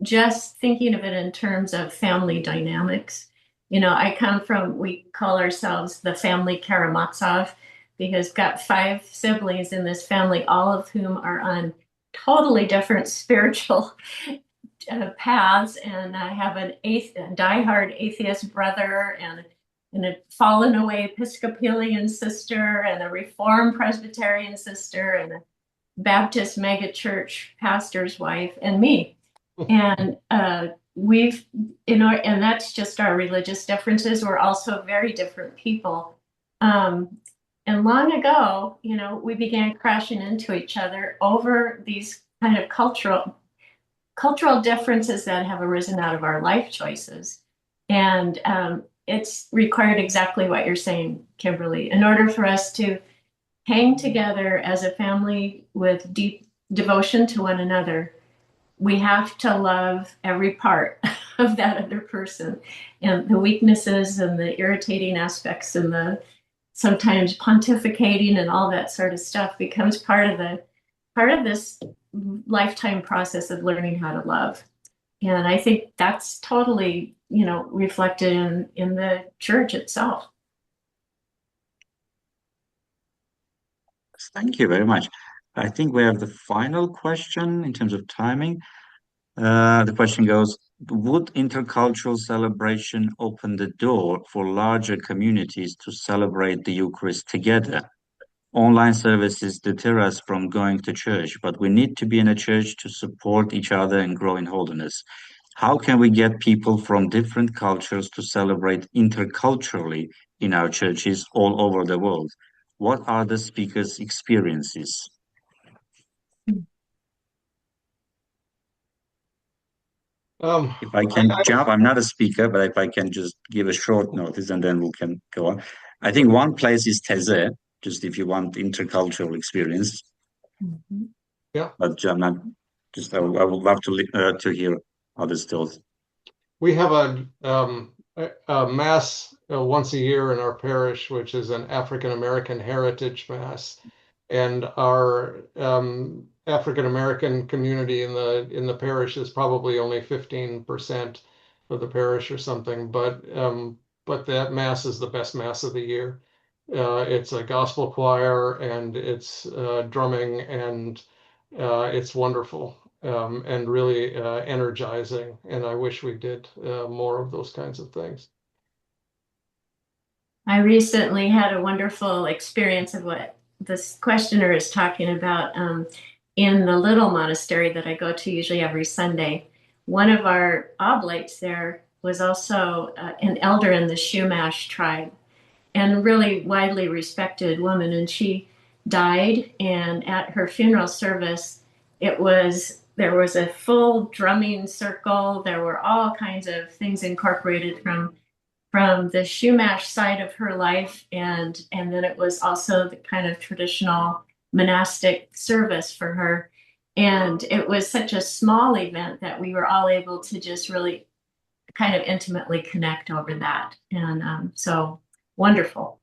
just thinking of it in terms of family dynamics. I come from, we call ourselves the family Karamazov because we've got 5 siblings in this family, all of whom are on totally different spiritual paths. And I have a diehard atheist brother and a fallen away Episcopalian sister and a Reformed Presbyterian sister and a Baptist megachurch pastor's wife and me. And we've, and that's just our religious differences. We're also very different people. And long ago, we began crashing into each other over these kind of cultural differences that have arisen out of our life choices. And it's required exactly what you're saying, Kimberly, in order for us to hang together as a family with deep devotion to one another. We have to love every part of that other person, and the weaknesses and the irritating aspects and the sometimes pontificating and all that sort of stuff becomes part of this lifetime process of learning how to love. And I think that's totally, reflected in the church itself. Thank you very much. I think we have the final question in terms of timing. The question goes, would intercultural celebration open the door for larger communities to celebrate the Eucharist together? Online services deter us from going to church, but we need to be in a church to support each other and grow in holiness. How can we get people from different cultures to celebrate interculturally in our churches all over the world? What are the speakers' experiences? If I can jump, I'm not a speaker, but if I can just give a short notice and then we can go on. I think one place is Teze, just if you want intercultural experience. Mm-hmm. Yeah. But I'm not, I would love to hear others' thoughts. We have a mass once a year in our parish, which is an African American heritage mass, and our African American community in the parish is probably only 15% of the parish or something. But but that Mass is the best Mass of the year. It's a gospel choir and it's drumming and it's wonderful and really energizing. And I wish we did more of those kinds of things. I recently had a wonderful experience of what this questioner is talking about in the little monastery that I go to usually every Sunday. One of our oblates there was also an elder in the Shumash tribe and really widely respected woman. And she died, and at her funeral service, there was a full drumming circle. There were all kinds of things incorporated from the Shumash side of her life, and then it was also the kind of traditional monastic service for her. And it was such a small event that we were all able to just really kind of intimately connect over that. And so wonderful.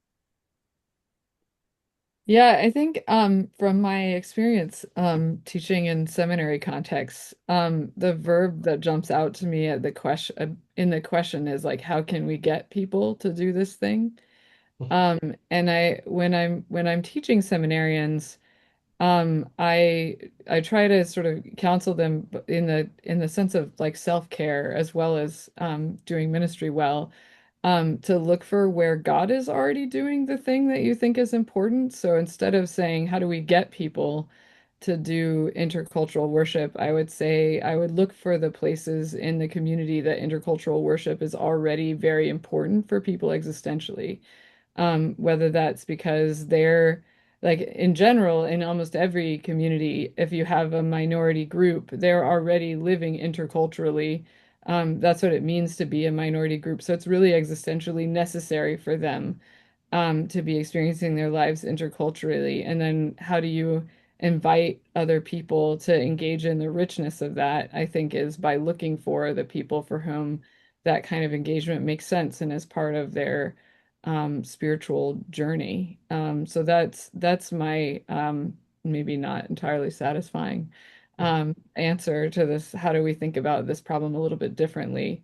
Yeah, I think from my experience teaching in seminary contexts, the verb that jumps out to me at the question in the question is like, how can we get people to do this thing? And when I'm teaching seminarians, I try to sort of counsel them in the sense of like self-care as well as doing ministry well, to look for where God is already doing the thing that you think is important. So instead of saying, how do we get people to do intercultural worship, I would say I would look for the places in the community that intercultural worship is already very important for people existentially. Whether that's because they're like in general, in almost every community, if you have a minority group, they're already living interculturally. That's what it means to be a minority group. So it's really existentially necessary for them to be experiencing their lives interculturally. And then how do you invite other people to engage in the richness of that, I think, is by looking for the people for whom that kind of engagement makes sense and is part of their spiritual journey. So that's my maybe not entirely satisfying answer to this. How do we think about this problem a little bit differently?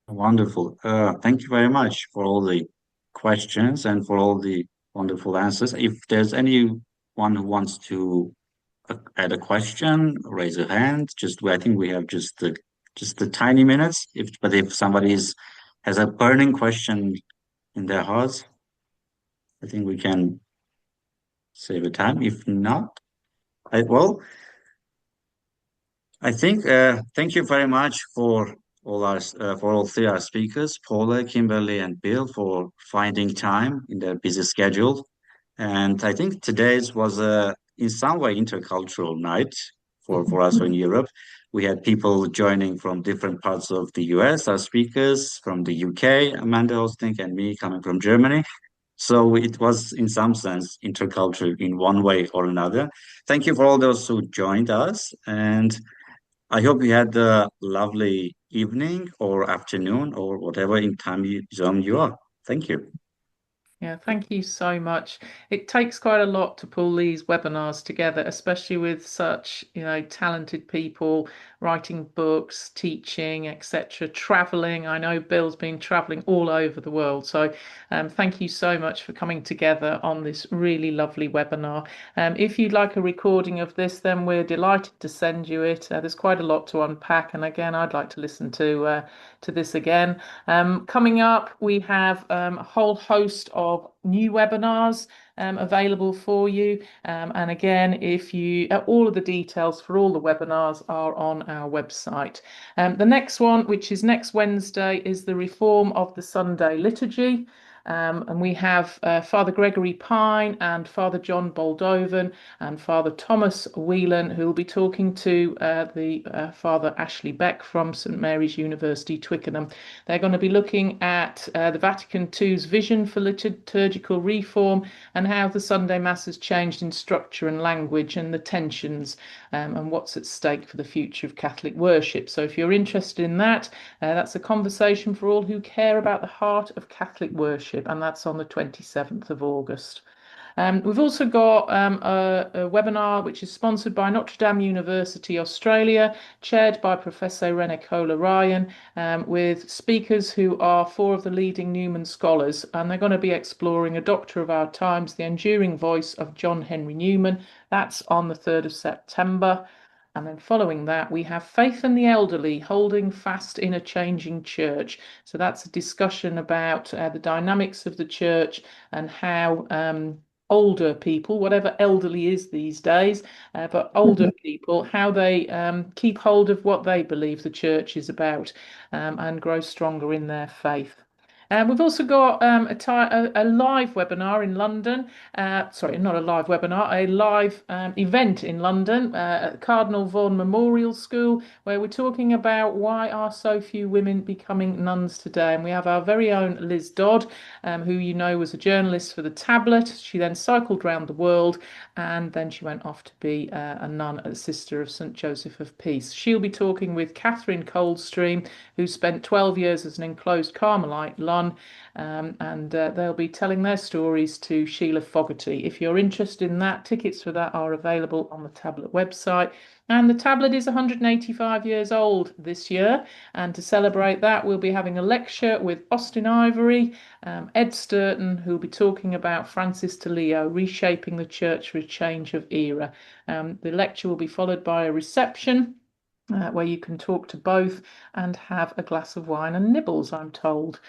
Wonderful. Thank you very much for all the questions and for all the wonderful answers. If there's anyone who wants to add a question, raise a hand. I think we have just the tiny minutes. If somebody has a burning question in their hearts, I think we can save the time. If not, well, I think thank you very much for all three our speakers, Paula, Kimberly, and Bill, for finding time in their busy schedule. And I think today's was in some way intercultural night for us in Europe. We had people joining from different parts of the US, our speakers from the UK, Amanda hosting, and me coming from Germany. So it was, in some sense, intercultural in one way or another. Thank you for all those who joined us. And I hope you had a lovely evening or afternoon or whatever in zone you are. Thank you. Yeah, thank you so much. It takes quite a lot to pull these webinars together, especially with such, talented people writing books, teaching, etc., traveling. I know Bill's been traveling all over the world. So thank you so much for coming together on this really lovely webinar. If you'd like a recording of this, then we're delighted to send you it. There's quite a lot to unpack. And again, I'd like to listen to this again. Coming up, we have a whole host of new webinars available for you. And again, all of the details for all the webinars are on our website. The next one, which is next Wednesday, is the Reform of the Sunday Liturgy. And we have Father Gregory Pine and Father John Boldovan and Father Thomas Whelan, who will be talking to the Father Ashley Beck from St Mary's University, Twickenham. They're going to be looking at the Vatican II's vision for liturgical reform and how the Sunday Mass has changed in structure and language and the tensions and what's at stake for the future of Catholic worship. So if you're interested in that, that's a conversation for all who care about the heart of Catholic worship, and that's on the 27th of August. We've also got a webinar which is sponsored by Notre Dame University Australia, chaired by Professor Renecola Ryan, with speakers who are four of the leading Newman scholars, and they're going to be exploring A Doctor of Our Times, The Enduring Voice of John Henry Newman. That's on the 3rd of September. And then following that, we have Faith and the Elderly, Holding Fast in a Changing Church. So that's a discussion about the dynamics of the church and how older people, whatever elderly is these days, but older people, how they keep hold of what they believe the church is about, and grow stronger in their faith. We've also got a live webinar in London. Sorry, not a live webinar, a live event in London at Cardinal Vaughan Memorial School, where we're talking about why are so few women becoming nuns today. And we have our very own Liz Dodd, who you know was a journalist for The Tablet. She then cycled around the world, and then she went off to be a nun at the Sister of St. Joseph of Peace. She'll be talking with Catherine Coldstream, who spent 12 years as an enclosed Carmelite nun, and they'll be telling their stories to Sheila Fogarty. If you're interested in that, tickets for that are available on the Tablet website. And the Tablet is 185 years old this year, and to celebrate that, we'll be having a lecture with Austin Ivory, Ed Sturton, who'll be talking about Francis de Leo, reshaping the church for a change of era. The lecture will be followed by a reception, where you can talk to both and have a glass of wine and nibbles, I'm told.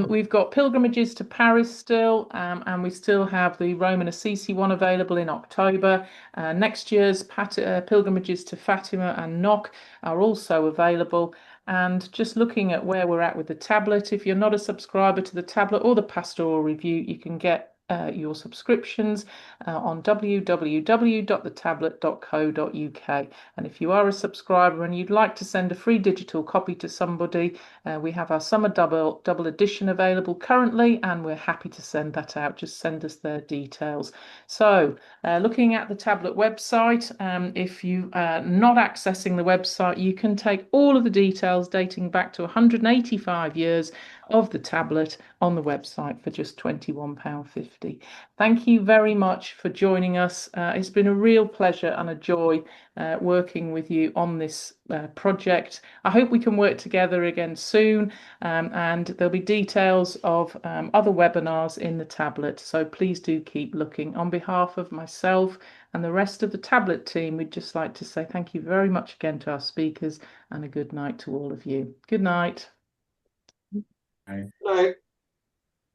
We've got pilgrimages to Paris still, and we still have the Roman Assisi one available in October. Next year's pilgrimages to Fatima and Knock are also available. And just looking at where we're at with the Tablet, if you're not a subscriber to the Tablet or the Pastoral Review, you can get your subscriptions on www.thetablet.co.uk. And if you are a subscriber and you'd like to send a free digital copy to somebody, we have our summer double edition available currently, and we're happy to send that out. Just send us their details. So looking at the Tablet website, if you are not accessing the website, you can take all of the details dating back to 185 years of the Tablet on the website for just £21.50. Thank you very much for joining us. It's been a real pleasure and a joy working with you on this project. I hope we can work together again soon, and there'll be details of other webinars in the Tablet, so please do keep looking. On behalf of myself and the rest of the Tablet team, we'd just like to say thank you very much again to our speakers, and a good night to all of you. Good night. Right. Right.